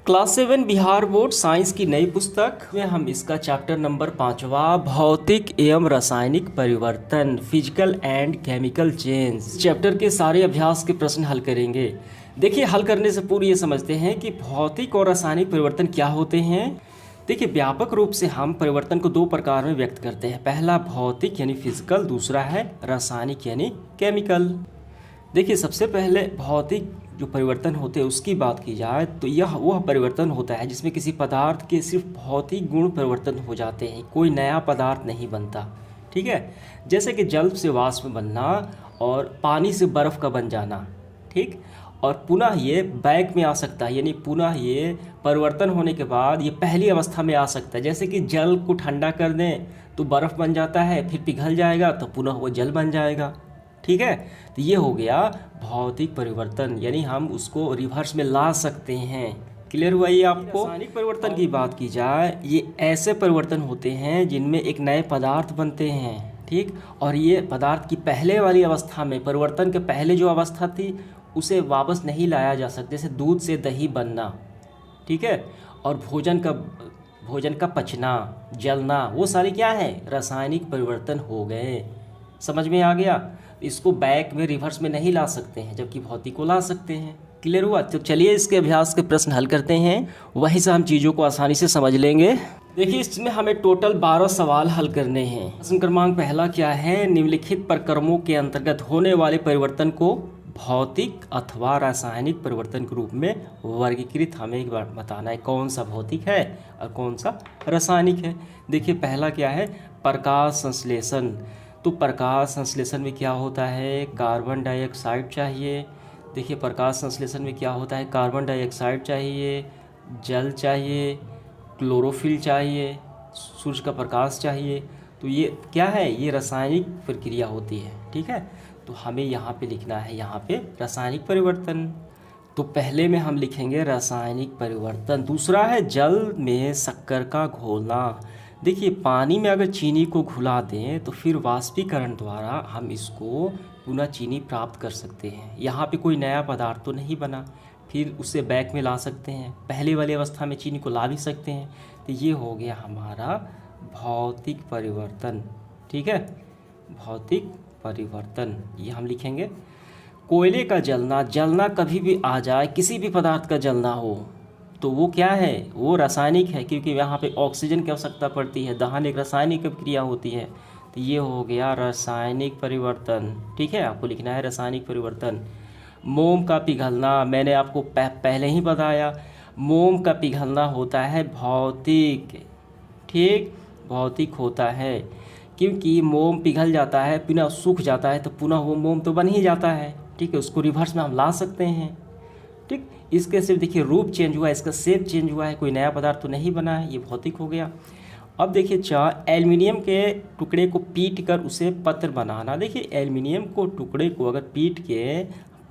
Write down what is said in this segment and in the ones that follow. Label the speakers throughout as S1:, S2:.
S1: Class 7 Bihar board science की नई पुस्तक में हम इसका चैप्टर नंबर 5वां भौतिक एवं रासायनिक परिवर्तन physical and chemical change chapter के सारे अभ्यास के प्रश्न हल करेंगे। देखिए, हल करने से पूर्व ये समझते हैं कि भौतिक और रासायनिक परिवर्तन क्या होते हैं। देखिए, व्यापक रूप से हम परिवर्तन को दो प्रकार में व्यक्त करते हैं। पहला भौतिक यानी फिजिकल, दूसरा है रासायनिक यानी केमिकल। देखिए, सबसे पहले भौतिक जो परिवर्तन होते हैं उसकी बात की जाए तो यह वह परिवर्तन होता है जिसमें किसी पदार्थ के सिर्फ भौतिक गुण परिवर्तन हो जाते हैं, कोई नया पदार्थ नहीं बनता। ठीक है, जैसे कि जल से वाष्प बनना और पानी से बर्फ़ का बन जाना। ठीक, और पुनः ये बैक में आ सकता है, यानी पुनः ये परिवर्तन होने के बाद ये पहली अवस्था में आ सकता है। जैसे कि जल को ठंडा कर दें तो बर्फ़ बन जाता है, फिर पिघल जाएगा तो पुनः वो जल बन जाएगा। ठीक है, तो ये हो गया भौतिक परिवर्तन, यानी हम उसको रिवर्स में ला सकते हैं। क्लियर हुआ ये आपको। रासायनिक परिवर्तन की बात की जाए, ये ऐसे परिवर्तन होते हैं जिनमें एक नए पदार्थ बनते हैं। ठीक, और ये पदार्थ की पहले वाली अवस्था में, परिवर्तन के पहले जो अवस्था थी उसे वापस नहीं लाया जा सकता। जैसे दूध से दही बनना, ठीक है, और भोजन का पचना, जलना, वो सारे क्या है, रासायनिक परिवर्तन हो गए। समझ में आ गया। इसको बैक में रिवर्स में नहीं ला सकते हैं, जबकि भौतिक को ला सकते हैं। क्लियर हुआ। तो चलिए इसके अभ्यास के प्रश्न हल करते हैं, वहीं से हम चीज़ों को आसानी से समझ लेंगे। देखिए, इसमें हमें टोटल 12 सवाल हल करने हैं। प्रश्न क्रमांक पहला क्या है, निम्नलिखित प्रक्रमों के अंतर्गत होने वाले परिवर्तन को भौतिक अथवा रासायनिक परिवर्तन के रूप में वर्गीकृत हमें एक बार बताना है। कौन सा भौतिक है और कौन सा रासायनिक है। देखिए, पहला क्या है, प्रकाश संश्लेषण। तो प्रकाश संश्लेषण में क्या होता है, कार्बन डाइऑक्साइड चाहिए। देखिए, प्रकाश संश्लेषण में क्या होता है, कार्बन डाइऑक्साइड चाहिए, जल चाहिए, क्लोरोफिल चाहिए, सूर्य का प्रकाश चाहिए। तो ये क्या है, ये रासायनिक प्रक्रिया होती है। ठीक है, तो हमें यहाँ पे लिखना है, यहाँ पे रासायनिक परिवर्तन। तो पहले में हम लिखेंगे रासायनिक परिवर्तन। दूसरा है जल में शक्कर का घोलना। देखिए, पानी में अगर चीनी को घुला दें तो फिर वाष्पीकरण द्वारा हम इसको पुनः चीनी प्राप्त कर सकते हैं। यहाँ पे कोई नया पदार्थ तो नहीं बना, फिर उसे बैक में ला सकते हैं, पहले वाली अवस्था में चीनी को ला भी सकते हैं। तो ये हो गया हमारा भौतिक परिवर्तन। ठीक है, भौतिक परिवर्तन ये हम लिखेंगे। कोयले का जलना कभी भी आ जाए, किसी भी पदार्थ का जलना हो तो वो क्या है, वो रासायनिक है, क्योंकि यहाँ पे ऑक्सीजन की आवश्यकता पड़ती है। दहन एक रासायनिक क्रिया होती है। तो ये हो गया रासायनिक परिवर्तन। ठीक है, आपको लिखना है रासायनिक परिवर्तन। मोम का पिघलना, मैंने आपको पहले ही बताया, मोम का पिघलना होता है भौतिक। ठीक, भौतिक होता है, क्योंकि मोम पिघल जाता है, पुनः सूख जाता है तो पुनः वो मोम तो बन ही जाता है। ठीक है, उसको रिवर्स में हम ला सकते हैं। ठीक, इसके सिर्फ देखिए रूप चेंज हुआ है, इसका शेप चेंज हुआ है, कोई नया पदार्थ तो नहीं बना है, ये भौतिक हो गया। अब देखिए, एल्युमिनियम के टुकड़े को पीट कर उसे पत्र बनाना। देखिए, एल्युमिनियम को टुकड़े को अगर पीट के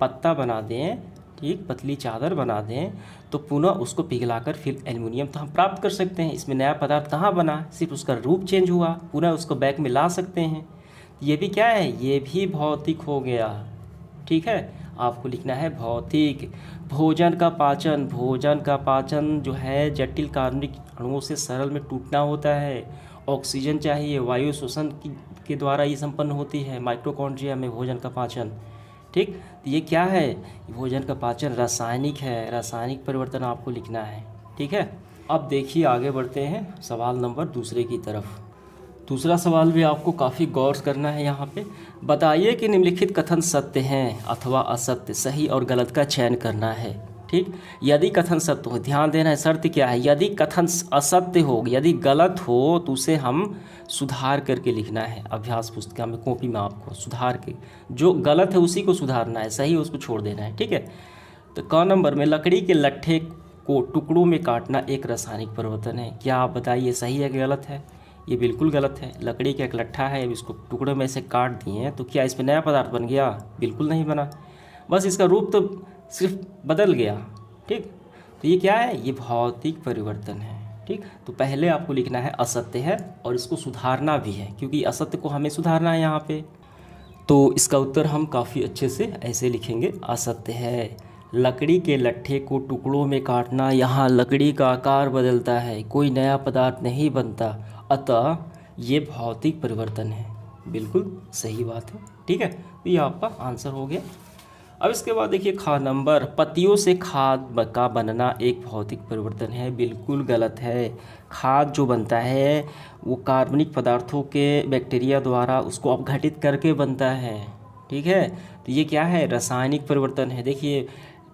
S1: पत्ता बना दें, ठीक, पतली चादर बना दें, तो पुनः उसको पिघलाकर फिर एल्युमिनियम तो हम प्राप्त कर सकते हैं। इसमें नया पदार्थ कहाँ बना, सिर्फ उसका रूप चेंज हुआ, पुनः उसको बैक में ला सकते हैं। ये भी क्या है, ये भी भौतिक हो गया। ठीक है, आपको लिखना है भौतिक। भोजन का पाचन जो है जटिल कार्बनिक अणुओं से सरल में टूटना होता है। ऑक्सीजन चाहिए, वायु श्वसन के द्वारा ये संपन्न होती है माइटोकॉन्ड्रिया में भोजन का पाचन। ठीक, तो ये क्या है, भोजन का पाचन रासायनिक है, रासायनिक परिवर्तन आपको लिखना है। ठीक है, अब देखिए आगे बढ़ते हैं सवाल नंबर दूसरे की तरफ। दूसरा सवाल भी आपको काफ़ी गौर करना है। यहाँ पे बताइए कि निम्नलिखित कथन सत्य हैं अथवा असत्य, सही और गलत का चयन करना है। ठीक, यदि कथन सत्य हो, ध्यान देना है, शर्त क्या है, यदि कथन असत्य हो, यदि गलत हो तो उसे हम सुधार करके लिखना है। अभ्यास पुस्तिका में, कॉपी में आपको सुधार के, जो गलत है उसी को सुधारना है, सही उसको छोड़ देना है। ठीक है, तो क नंबर में लकड़ी के लट्ठे को टुकड़ों में काटना एक रासायनिक परिवर्तन है। क्या आप बताइए सही है कि गलत है। ये बिल्कुल गलत है। लकड़ी का एक लट्ठा है, इसको टुकड़ों में से काट दिए तो क्या इसमें नया पदार्थ बन गया, बिल्कुल नहीं बना, बस इसका रूप तो सिर्फ बदल गया। ठीक, तो ये क्या है, ये भौतिक परिवर्तन है। ठीक, तो पहले आपको लिखना है असत्य है और इसको सुधारना भी है, क्योंकि असत्य को हमें सुधारना है यहाँ पे। तो इसका उत्तर हम काफ़ी अच्छे से ऐसे लिखेंगे, असत्य है। लकड़ी के लट्ठे को टुकड़ों में काटना, यहाँ लकड़ी का आकार बदलता है, कोई नया पदार्थ नहीं बनता, अतः ये भौतिक परिवर्तन है। बिल्कुल सही बात है। ठीक है, तो ये आपका आंसर हो गया। अब इसके बाद देखिए खा नंबर, पत्तियों से खाद का बनना एक भौतिक परिवर्तन है। बिल्कुल गलत है। खाद जो बनता है वो कार्बनिक पदार्थों के बैक्टीरिया द्वारा उसको अपघटित करके बनता है। ठीक है, तो ये क्या है, रासायनिक परिवर्तन है। देखिए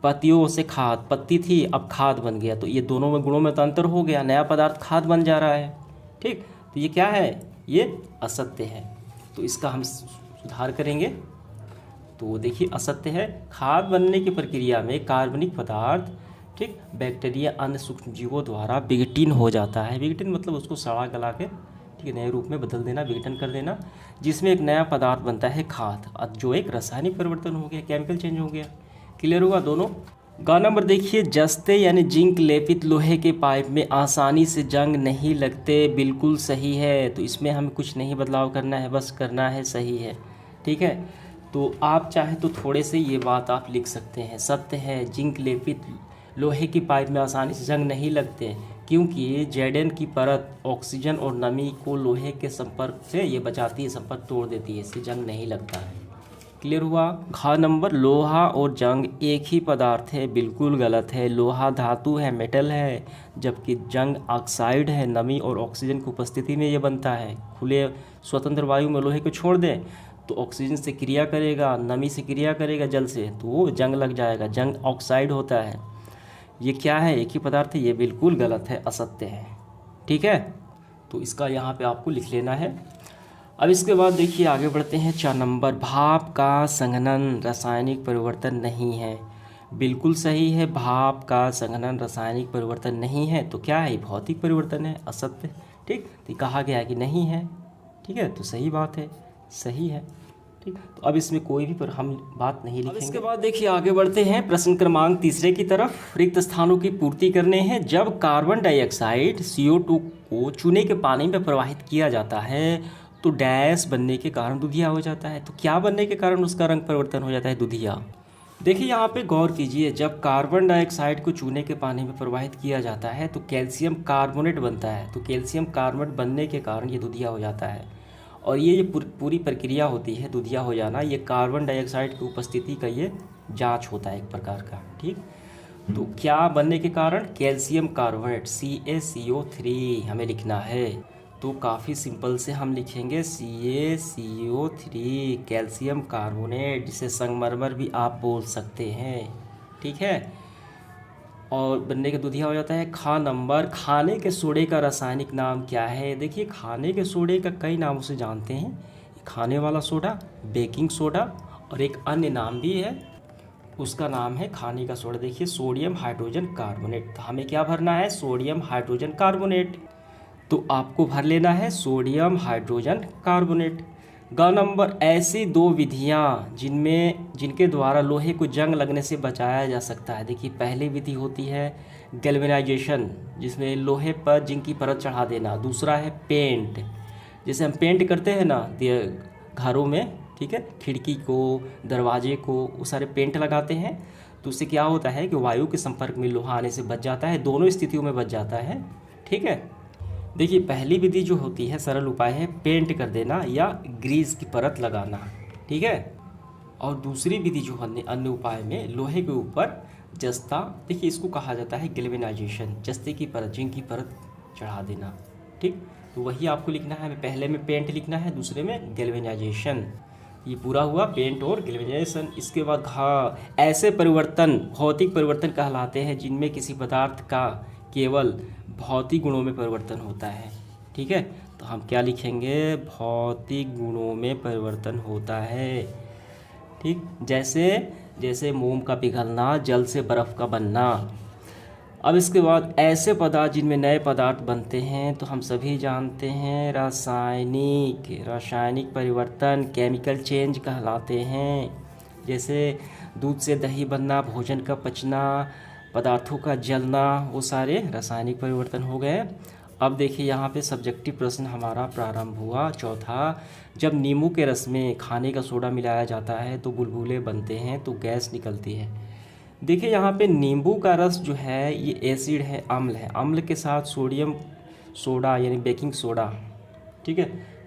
S1: पत्तियों से खाद, पत्ती थी अब खाद बन गया, तो ये दोनों में गुणों में तो अंतर हो गया, नया पदार्थ खाद बन जा रहा है। ठीक, तो ये क्या है, ये असत्य है। तो इसका हम सुधार करेंगे। तो देखिए असत्य है। खाद बनने की प्रक्रिया में कार्बनिक पदार्थ, ठीक, बैक्टीरिया अन्य सूक्ष्म जीवों द्वारा विघटन हो जाता है। विघटन मतलब उसको सड़ा गला के, ठीक है, नए रूप में बदल देना, विघटन कर देना, जिसमें एक नया पदार्थ बनता है खाद, जो एक रासायनिक परिवर्तन हो गया, केमिकल चेंज हो गया। क्लियर हुआ दोनों। गा नंबर देखिए, जस्ते यानी जिंक लेपित लोहे के पाइप में आसानी से जंग नहीं लगते। बिल्कुल सही है। तो इसमें हमें कुछ नहीं बदलाव करना है, बस करना है सही है। ठीक है, तो आप चाहे तो थोड़े से ये बात आप लिख सकते हैं, सत्य है, जिंक लेपित लोहे की पाइप में आसानी से जंग नहीं लगते, क्योंकि जेडेन की परत ऑक्सीजन और नमी को लोहे के संपर्क से ये बचाती है, संपर्क तोड़ देती है, इससे जंग नहीं लगता है। क्लियर हुआ। घ नंबर, लोहा और जंग एक ही पदार्थ है। बिल्कुल गलत है। लोहा धातु है, मेटल है, जबकि जंग ऑक्साइड है, नमी और ऑक्सीजन की उपस्थिति में ये बनता है। खुले स्वतंत्र वायु में लोहे को छोड़ दें तो ऑक्सीजन से क्रिया करेगा, नमी से क्रिया करेगा, जल से, तो वो जंग लग जाएगा, जंग ऑक्साइड होता है। ये क्या है, एक ही पदार्थ है। ये बिल्कुल गलत है, असत्य है। ठीक है, तो इसका यहाँ पे आपको लिख लेना है। अब इसके बाद देखिए आगे बढ़ते हैं। 4 नंबर, भाप का संघनन रासायनिक परिवर्तन नहीं है। बिल्कुल सही है, भाप का संघनन रासायनिक परिवर्तन नहीं है। तो क्या है, भौतिक परिवर्तन है, असत्य। ठीक, तो कहा गया कि नहीं है। ठीक है, तो सही बात है, सही है। ठीक, तो अब इसमें कोई भी पर हम बात नहीं लिखेंगे। इसके बाद देखिए आगे बढ़ते हैं प्रश्न क्रमांक 3 की तरफ। रिक्त स्थानों की पूर्ति करने हैं। जब कार्बन डाइऑक्साइड CO2 को चूने के पानी में प्रवाहित किया जाता है तो डैश बनने के कारण दुधिया हो जाता है। तो क्या बनने के कारण उसका रंग परिवर्तन हो जाता है, दुधिया। देखिए यहाँ पे गौर कीजिए, जब कार्बन डाइऑक्साइड को चूने के पानी में प्रवाहित किया जाता है तो कैल्शियम कार्बोनेट बनता है। तो कैल्शियम कार्बोनेट बनने के कारण ये दुधिया हो जाता है। और ये पूरी प्रक्रिया होती है दुधिया हो जाना, ये कार्बन डाइऑक्साइड की उपस्थिति का ये जांच होता है एक प्रकार का। ठीक, तो क्या बनने के कारण, कैल्शियम कार्बोनेट, CaCO3 हमें लिखना है। तो काफ़ी सिंपल से हम लिखेंगे CaCO3, कैल्शियम कार्बोनेट, जिसे संगमरमर भी आप बोल सकते हैं। ठीक है, और बनने के दुधिया हो जाता है। खा नंबर, खाने के सोडे का रासायनिक नाम क्या है। देखिए खाने के सोडे का कई नामों से जानते हैं, खाने वाला सोडा, बेकिंग सोडा, और एक अन्य नाम भी है, उसका नाम है खाने का सोडा। देखिए सोडियम हाइड्रोजन कार्बोनेट। तो हमें क्या भरना है, सोडियम हाइड्रोजन कार्बोनेट। तो आपको भर लेना है सोडियम हाइड्रोजन कार्बोनेट। ग नंबर, ऐसी 2 विधियां जिनके द्वारा लोहे को जंग लगने से बचाया जा सकता है। देखिए पहली विधि होती है गैल्वेनाइजेशन, जिसमें लोहे पर जिंक की परत चढ़ा देना। दूसरा है पेंट, जैसे हम पेंट करते हैं ना घरों में, ठीक है, खिड़की को, दरवाजे को, वो सारे पेंट लगाते हैं। तो उससे क्या होता है कि वायु के संपर्क में लोहा आने से बच जाता है, दोनों स्थितियों में बच जाता है। ठीक है, देखिए पहली विधि जो होती है, सरल उपाय है पेंट कर देना या ग्रीस की परत लगाना। ठीक है, और दूसरी विधि जो अन्य उपाय में लोहे के ऊपर जस्ता, देखिए इसको कहा जाता है गैल्वेनाइजेशन, जस्ते की परत, जिंक की परत चढ़ा देना। ठीक, तो वही आपको लिखना है, पहले में पेंट लिखना है, दूसरे में गैल्वेनाइजेशन। ये पूरा हुआ पेंट और गैल्वेनाइजेशन। इसके बाद ऐसे परिवर्तन भौतिक परिवर्तन कहलाते हैं जिनमें किसी पदार्थ का केवल भौतिक गुणों में परिवर्तन होता है। ठीक है, तो हम क्या लिखेंगे, भौतिक गुणों में परिवर्तन होता है। ठीक, जैसे मोम का पिघलना, जल से बर्फ़ का बनना। अब इसके बाद ऐसे पदार्थ जिनमें नए पदार्थ बनते हैं, तो हम सभी जानते हैं रासायनिक परिवर्तन, केमिकल चेंज कहलाते हैं। जैसे दूध से दही बनना, भोजन का पचना, पदार्थों का जलना, वो सारे रासायनिक परिवर्तन हो गए। अब देखिए यहाँ पे सब्जेक्टिव प्रश्न हमारा प्रारंभ हुआ। चौथा, जब नींबू के रस में खाने का सोडा मिलाया जाता है तो बुलबुले बनते हैं, तो गैस निकलती है। देखिए यहाँ पे नींबू का रस जो है ये एसिड है, अम्ल के साथ सोडियम सोडा यानी बेकिंग सोडा, ठीक है,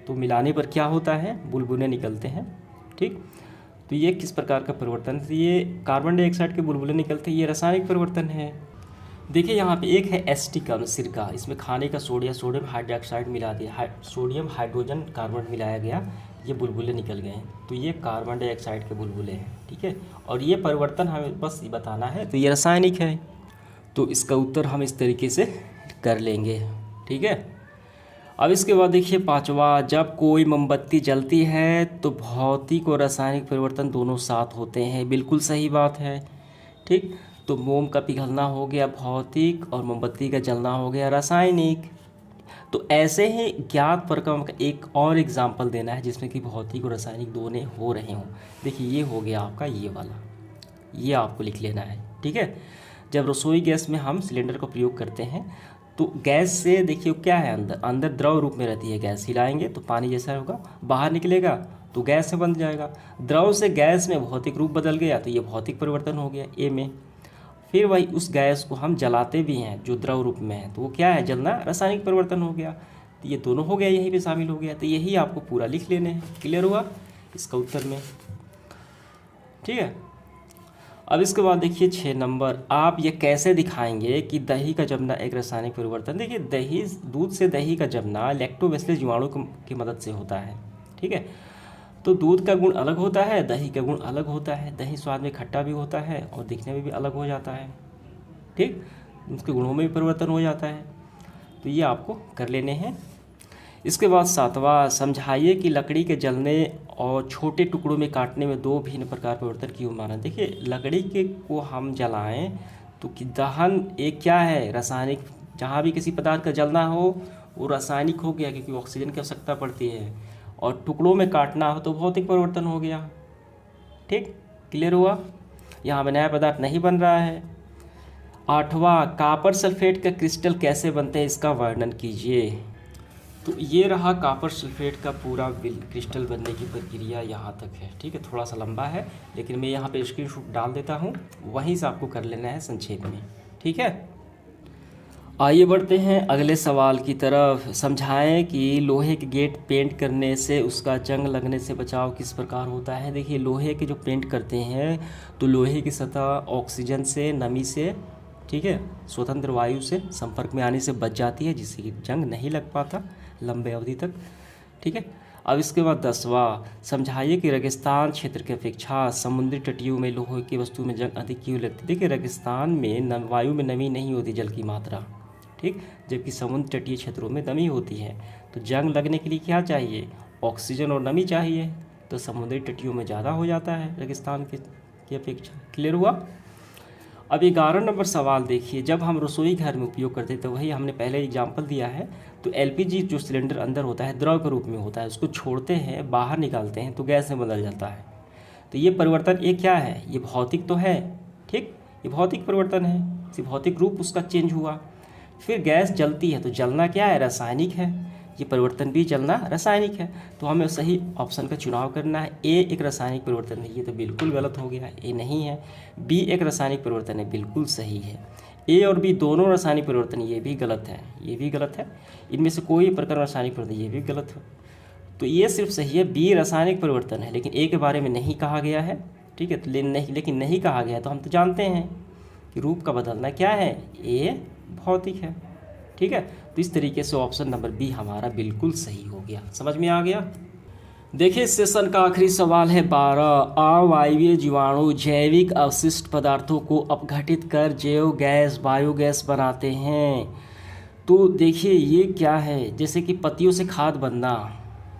S1: तो मिलाने पर क्या होता है, बुलबुले निकलते हैं। ठीक, तो ये किस प्रकार का परिवर्तन है, ये कार्बन डाइऑक्साइड के बुलबुले निकलते हैं, ये रासायनिक परिवर्तन है। देखिए यहाँ पे एक है एसिटिक अम्ल सिरका, इसमें खाने का सोडियम हाइड्रोक्साइड मिला दिया, सोडियम हाइड्रोजन कार्बन मिलाया गया, ये बुलबुले निकल गए हैं, तो ये कार्बन डाइऑक्साइड के बुलबुले हैं। ठीक है, और ये परिवर्तन हमें बस बताना है, तो ये रासायनिक है। तो इसका उत्तर हम इस तरीके से कर लेंगे। ठीक है, अब इसके बाद देखिए पांचवा, जब कोई मोमबत्ती जलती है तो भौतिक और रासायनिक परिवर्तन दोनों साथ होते हैं। बिल्कुल सही बात है। ठीक, तो मोम का पिघलना हो गया भौतिक और मोमबत्ती का जलना हो गया रासायनिक। तो ऐसे ही ज्ञात प्रक्रम का एक और एग्जाम्पल देना है जिसमें कि भौतिक और रासायनिक दोनों हो रहे हों। देखिए ये हो गया आपका ये वाला, ये आपको लिख लेना है। ठीक है, जब रसोई गैस में हम सिलेंडर का प्रयोग करते हैं तो गैस से देखिए क्या है, अंदर द्रव रूप में रहती है गैस, हिलाएंगे तो पानी जैसा होगा, बाहर निकलेगा तो गैस से बन जाएगा। द्रव से गैस में भौतिक रूप बदल गया तो ये भौतिक परिवर्तन हो गया ए में। फिर वही उस गैस को हम जलाते भी हैं जो द्रव रूप में है, तो वो क्या है, जलना, रासायनिक परिवर्तन हो गया। तो ये दोनों हो गया, यहीं पे शामिल हो गया। तो यही आपको पूरा लिख लेने हैं। क्लियर हुआ इसका उत्तर में। ठीक है, अब इसके बाद देखिए 6 नंबर, आप ये कैसे दिखाएंगे कि दही का जमना एक रासायनिक परिवर्तन। देखिए दही, दूध से दही का जमना लैक्टोबैसिलस जीवाणु की मदद से होता है। ठीक है, तो दूध का गुण अलग होता है, दही का गुण अलग होता है। दही स्वाद में खट्टा भी होता है और दिखने में भी अलग हो जाता है। ठीक, उसके गुणों में भी परिवर्तन हो जाता है। तो ये आपको कर लेने हैं। इसके बाद 7वां, समझाइए कि लकड़ी के जलने और छोटे टुकड़ों में काटने में दो भिन्न प्रकार परिवर्तन क्यों माना। देखिए लकड़ी के को हम जलाएं तो कि दहन एक क्या है, रासायनिक। जहाँ भी किसी पदार्थ का जलना हो वो रासायनिक हो गया क्योंकि ऑक्सीजन की आवश्यकता पड़ती है, और टुकड़ों में काटना हो तो भौतिक परिवर्तन हो गया। ठीक, क्लियर हुआ, यहाँ में नया पदार्थ नहीं बन रहा है। 8वां, कॉपर सल्फेट का क्रिस्टल कैसे बनते हैं, इसका वर्णन कीजिए। तो ये रहा कॉपर सल्फेट का पूरा क्रिस्टल बनने की प्रक्रिया, यहाँ तक है। ठीक है, थोड़ा सा लंबा है लेकिन मैं यहाँ पे स्क्रीनशॉट डाल देता हूँ, वहीं से आपको कर लेना है संक्षेप में। ठीक है, आइए बढ़ते हैं अगले सवाल की तरफ। समझाएं कि लोहे के गेट पेंट करने से उसका जंग लगने से बचाव किस प्रकार होता है। देखिए लोहे के जो पेंट करते हैं तो लोहे की सतह ऑक्सीजन से, नमी से, ठीक है, स्वतंत्र वायु से संपर्क में आने से बच जाती है, जिससे कि जंग नहीं लग पाता लंबे अवधि तक। ठीक है, अब इसके बाद 10वां, समझाइए कि रेगिस्तान क्षेत्र की अपेक्षा समुद्री तटियों में लोहे की वस्तु में जंग अधिक क्यों लगती है। देखिए रेगिस्तान में वायु में नमी नहीं होती, जल की मात्रा, ठीक, जबकि समुद्र तटीय क्षेत्रों में नमी होती है। तो जंग लगने के लिए क्या चाहिए, ऑक्सीजन और नमी चाहिए, तो समुद्री तटियों में ज़्यादा हो जाता है रेगिस्तान की अपेक्षा। क्लियर हुआ। अब 11 नंबर सवाल देखिए, जब हम रसोई घर में उपयोग करते हैं तो वही हमने पहले एग्जाम्पल दिया है। तो एलपीजी जो सिलेंडर अंदर होता है द्रव के रूप में होता है, उसको छोड़ते हैं, बाहर निकालते हैं तो गैस में बदल जाता है। तो ये परिवर्तन ये क्या है, ये भौतिक तो है। ठीक, ये भौतिक परिवर्तन है, इसी भौतिक रूप उसका चेंज हुआ। फिर गैस जलती है तो जलना क्या है, रासायनिक है। ये परिवर्तन भी जलना रासायनिक है। तो हमें सही ऑप्शन का चुनाव करना है। ए एक रासायनिक परिवर्तन है, ये तो बिल्कुल गलत हो गया, ए नहीं है। बी एक रासायनिक परिवर्तन है, बिल्कुल सही है। ए और बी दोनों रासायनिक परिवर्तन, ये भी गलत है, ये भी गलत है। इनमें से कोई प्रकार रासायनिक परिवर्तन, ये भी गलत है। तो ये सिर्फ सही है, बी रासायनिक परिवर्तन है, लेकिन ए के बारे में नहीं कहा गया है। ठीक है, तो लेकिन नहीं कहा गया तो हम तो जानते हैं कि रूप का बदलना क्या है, ए भौतिक है। ठीक है, तो इस तरीके से ऑप्शन नंबर बी हमारा बिल्कुल सही हो गया। समझ में आ गया। देखिए सेशन का आखिरी सवाल है 12, अवायवीय जीवाणु जैविक अवशिष्ट पदार्थों को अपघटित कर जैव गैस बायोगैस बनाते हैं। तो देखिए ये क्या है, जैसे कि पत्तियों से खाद बनना,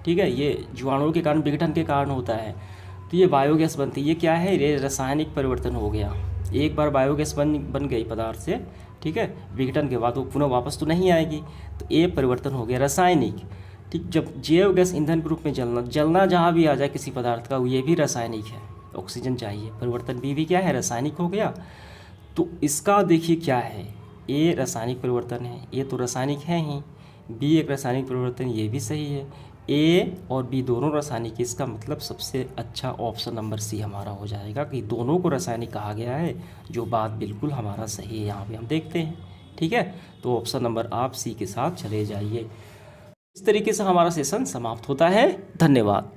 S1: ठीक है, ये जीवाणुओं के कारण, विघटन के कारण होता है, तो ये बायोगैस बनती है। ये क्या है, ये रासायनिक परिवर्तन हो गया। एक बार बायोगैस बन गई पदार्थ से, ठीक है, विघटन के बाद वो पुनः वापस तो नहीं आएगी, तो ये परिवर्तन हो गया रासायनिक। ठीक, जब जैव गैस ईंधन के रूप में जलना जहाँ भी आ जाए किसी पदार्थ का, ये भी रासायनिक है, ऑक्सीजन चाहिए, परिवर्तन भी क्या है, रासायनिक हो गया। तो इसका देखिए क्या है, ए रासायनिक परिवर्तन है, ये तो रासायनिक है ही। बी एक रासायनिक परिवर्तन, ये भी सही है। ए और बी दोनों रासायनिक, इसका मतलब सबसे अच्छा ऑप्शन नंबर सी हमारा हो जाएगा कि दोनों को रासायनिक कहा गया है, जो बात बिल्कुल हमारा सही है। यहाँ पे हम देखते हैं, ठीक है। तो ऑप्शन नंबर आप सी के साथ चले जाइए। इस तरीके से हमारा सेशन समाप्त होता है। धन्यवाद।